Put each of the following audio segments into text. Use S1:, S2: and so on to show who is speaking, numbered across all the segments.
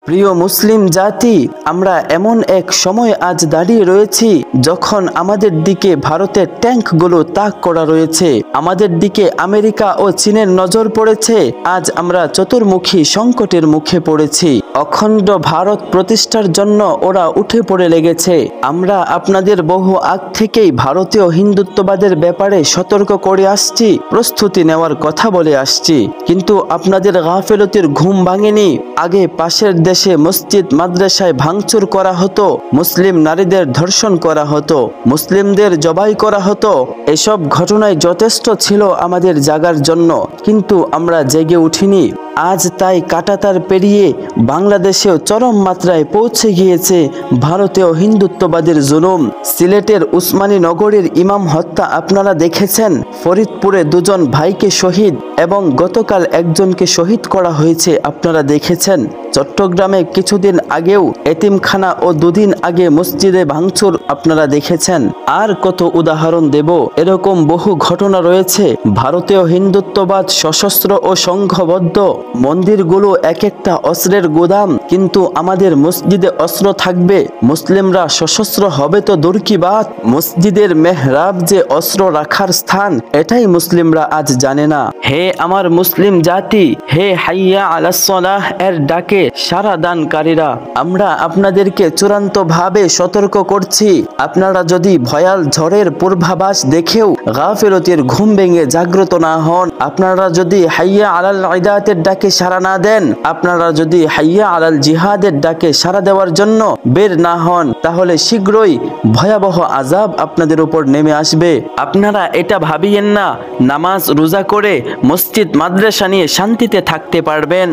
S1: প্রিয় মুসলিম জাতি, আমরা এমন এক সময় আজ দাঁড়িয়ে রয়েছি যখন আমাদের দিকে ভারতের ট্যাঙ্কগুলো তাক করা রয়েছে, আমাদের দিকে আমেরিকা ও চীনের নজর পড়েছে। আজ আমরা চতুর্মুখী সংকটের মুখে পড়েছি। অখণ্ড ভারত প্রতিষ্ঠার জন্য ওরা উঠে পড়ে লেগেছে। আমরা আপনাদের বহু আগ থেকেই ভারতীয় হিন্দুত্ববাদের ব্যাপারে সতর্ক করে আসছি, প্রস্তুতি নেওয়ার কথা বলে আসছি, কিন্তু আপনাদের গাফেলতির ঘুম ভাঙেনি। আগে পাশের দেশে মসজিদ মাদ্রাসায় ভাঙচুর করা হতো, মুসলিম নারীদের ধর্ষণ করা হতো, মুসলিমদের জবাই করা হতো। এসব ঘটনায় যথেষ্ট ছিল আমাদের জাগার জন্য, কিন্তু আমরা জেগে উঠিনি। আজ তাই কাঁটাতার পেরিয়ে বাংলাদেশেও চরম মাত্রায় পৌঁছে গিয়েছে ভারতীয় হিন্দুত্ববাদের জুলুম। সিলেটের উসমানী নগরীর ইমাম হত্যা আপনারা দেখেছেন, ফরিদপুরে দুজন ভাইকে শহীদ এবং গতকাল একজনকে শহীদ করা হয়েছে আপনারা দেখেছেন। চট্টগ্রামে কিছুদিন আগেও এতিমখানা ও দুদিন আগে মসজিদে ভাঙচুর আপনারা দেখেছেন। আর কত উদাহরণ দেব? এরকম বহু ঘটনা রয়েছে। ভারতীয় হিন্দুত্ববাদ সশস্ত্র ও সংঘবদ্ধ, মন্দিরগুলো এক একটা অস্ত্রের গোদাম, কিন্তু আমাদের মসজিদে অস্ত্র থাকবে, মুসলিমরা সশস্ত্র হবে তো দূর কি বাত। মসজিদের মেহরাব যে অস্ত্র রাখার স্থান, এটাই মুসলিমরা আজ জানে না। হে আমার মুসলিম জাতি, হে হাইয়া আলাস সালাহ এর ডাকে সারা দানকারীরা, আমরা আপনাদেরকে চূড়ান্ত ভাবে সতর্ক করছি। আপনারা যদি ভয়াল ঝড়ের পূর্বাভাস দেখেও গাফিলতির ঘুম ভেঙে জাগ্রত না হন, আপনারা যদি হাইয়া আলাল ইদাতের ডাকে সাড়া না দেন, আপনারা যদি হাইয়া আলাল জিহাদের ডাকে সাড়া দেওয়ার জন্য বের না হন, তাহলে শীঘ্রই ভয়াবহ আযাব আপনাদের উপর নেমে আসবে। আপনারা এটা ভাবিয়েন না নামাজ রোজা করে মসজিদ মাদ্রাসা নিয়ে শান্তিতে থাকতে পারবেন।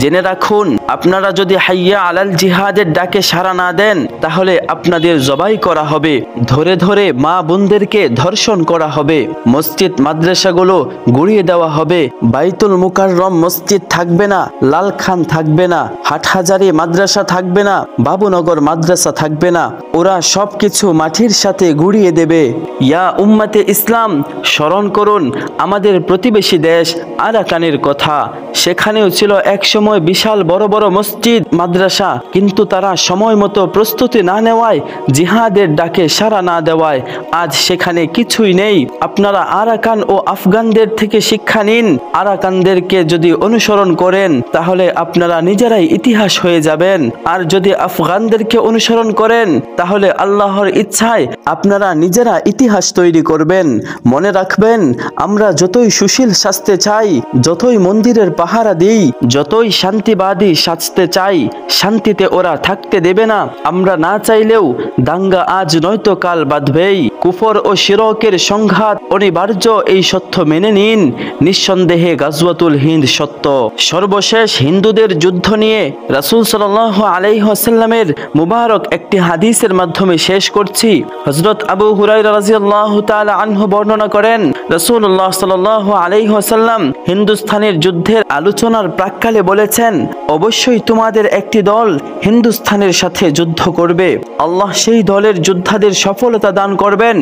S1: জেনে রাখুন, আপনারা যদি হাইয়া আলাল জিহাদের ডাকে সাড়া না দেন, তাহলে আপনাদের জবাই করা হবে, ধরে ধরে মা বোনদেরকে ধর্ষণ করা হবে, মসজিদ মাদ্রাসাগুলো গুড়িয়ে দেওয়া হবে, বাইতুল মুকাররম মসজিদ থাকবে না, লালখান থাকবে না, হাটহাজারী মাদ্রাসা থাকবে না, বাবুনগর মাদ্রাসা থাকবে না, ওরা সবকিছু মাটির সাথে গুড়িয়ে দেবে। ইয়া উম্মতে ইসলাম, স্মরণ করুন আমাদের প্রতিবেশী দেশ আরাকানের কথা। সেখানেও ছিল একসময় বিশাল বড় বড় মসজিদ মাদ্রাসা, কিন্তু তারা সময় মতো প্রস্তুতি না নেওয়ায়, জিহাদের ডাকে সাড়া না দেওয়ায় আজ সেখানে কিছুই নেই। আপনারা আরাকান ও আফগানদের থেকে শিক্ষা নিন। আরাকানদেরকে যদি অনুসরণ করেন, তাহলে আপনারা নিজেরাই ইতিহাস হয়ে যাবেন। আর যদি আফগানদেরকে অনুসরণ করেন, তাহলে আল্লাহর ইচ্ছায় আপনারা নিজেরা ইতিহাস তৈরি করবেন। মনে রাখবেন, আমরা যতই সুশীল সাজতে চাই, যতই মন্দিরের পাহারা দিই, যতই শান্তিবাদী সাজতে চাই, শান্তিতে ওরা থাকতে দেবে না। আমরা না চাইলেও দাঙ্গা আজ নয়তো কাল বাঁধবেই। কুফর ও শিরকের সংঘাত অনিবার্য, এই সত্য মেনে নিন। নিঃসন্দেহে গাজওয়াতুল হিন্দ সত্য। সর্বশেষ হিন্দুদের যুদ্ধ নিয়ে রাসূল সাল্লাল্লাহু আলাইহি ওয়াসাল্লামের মুবারক একটি হাদিসের মাধ্যমে শেষ করছি। হযরত আবু হুরায়রা রাদিয়াল্লাহু তাআলা আনহু বর্ণনা করেন, রাসূলুল্লাহ সাল্লাল্লাহু আলাইহি ওয়াসাল্লাম হিন্দুস্তানের যুদ্ধের আলোচনার প্রাক্কালে বলেছেন, অবশ্যই তোমাদের একটি দল হিন্দুস্তানের সাথে যুদ্ধ করবে। আল্লাহ সেই দলের যোদ্ধাদের সফলতা দান করবেন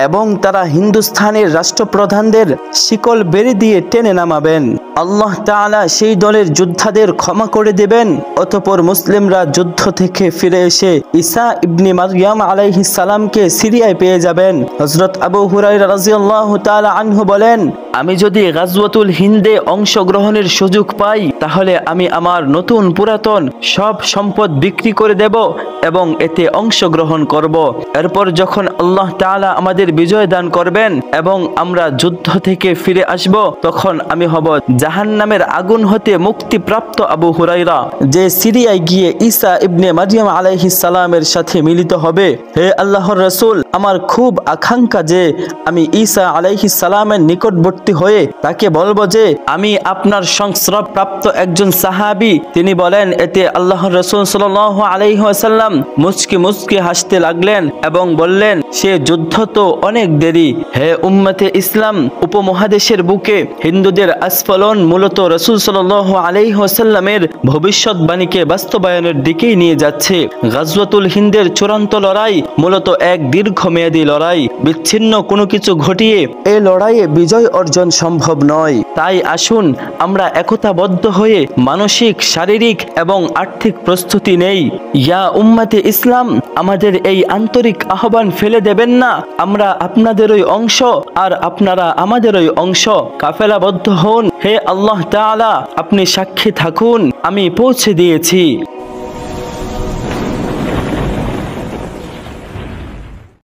S1: এবং তারা হিন্দুস্তানের রাষ্ট্রপ্রধানদের শিকল বেড়ে দিয়ে টেনে নামাবেন। আল্লাহ তাআলা সেই দলের যোদ্ধাদের ক্ষমা করে দেবেন। অতঃপর মুসলিমরা যুদ্ধ থেকে ফিরে এসে ঈসা ইবনে মারইয়াম আলাইহিস সালামকে সিরিয়ায় পেয়ে যাবেন। হযরত আবু হুরায়রা রাদিয়াল্লাহু তাআলা আনহু বলেন, আমি যদি গাজওয়াতুল হিন্দে অংশগ্রহণের সুযোগ পাই, তাহলে আমি আমার নতুন পুরাতন সব সম্পদ বিক্রি করে দেব এবং এতে অংশগ্রহণ করব। এরপর যখন আল্লাহ তাআলা আমাদের বিজয় দান করবেন এবং আমরা যুদ্ধ থেকে ফিরে আসব, তখন আমি হব জাহান্নামের আগুন হতে মুক্তিপ্রাপ্ত আবু হুরায়রা, যে সিরিয়ায় গিয়ে ঈসা ইবনে মারইয়াম আলাইহিস সালামের সাথে মিলিত হবে। হে আল্লাহর রাসূল, আমার খুব আকাঙ্ক্ষা যে আমি ঈসা আলাইহিস সালামের নিকটবর্তী হয়ে তাকে বলবো যে আমি আপনার সংস্রব প্রাপ্ত একজন সাহাবী। তিনি বলেন, এতে আল্লাহর রাসূল সাল্লাল্লাহু আলাইহি ওয়াসাল্লাম মুচকি মুচকি হাসতে লাগলেন এবং বললেন, সে যুদ্ধ তো অনেক দেরি। হে উম্মতে ইসলাম, উপমহাদেশের বুকে হিন্দুদের আস্ফলন কারণ মূলত রাসূল সাল্লাল্লাহু আলাইহি ওয়াসাল্লামের ভবিষ্যৎবাণীকে বাস্তবায়নের দিকেই নিয়ে যাচ্ছে। গাজওয়াতুল হিন্দের চূড়ান্ত লড়াই মূলত এক দীর্ঘমেয়াদী লড়াই। বিচ্ছিন্ন কোনো কিছু ঘটিয়ে এই লড়াইয়ে বিজয় অর্জন সম্ভব নয়। তাই আসুন আমরা একতাবদ্ধ হয়ে মানসিক, শারীরিক এবং আর্থিক প্রস্তুতি নেই। ইয়া উম্মতে ইসলাম, আমাদের এই আন্তরিক আহ্বান ফেলে দেবেন না। আমরা আপনাদেরই অংশ আর আপনারা আমাদেরই অংশ। কাফেলাবদ্ধ হন। হে আল্লাহ তাআলা, আপনি সাক্ষী থাকুন, আমি পৌঁছে দিয়েছি।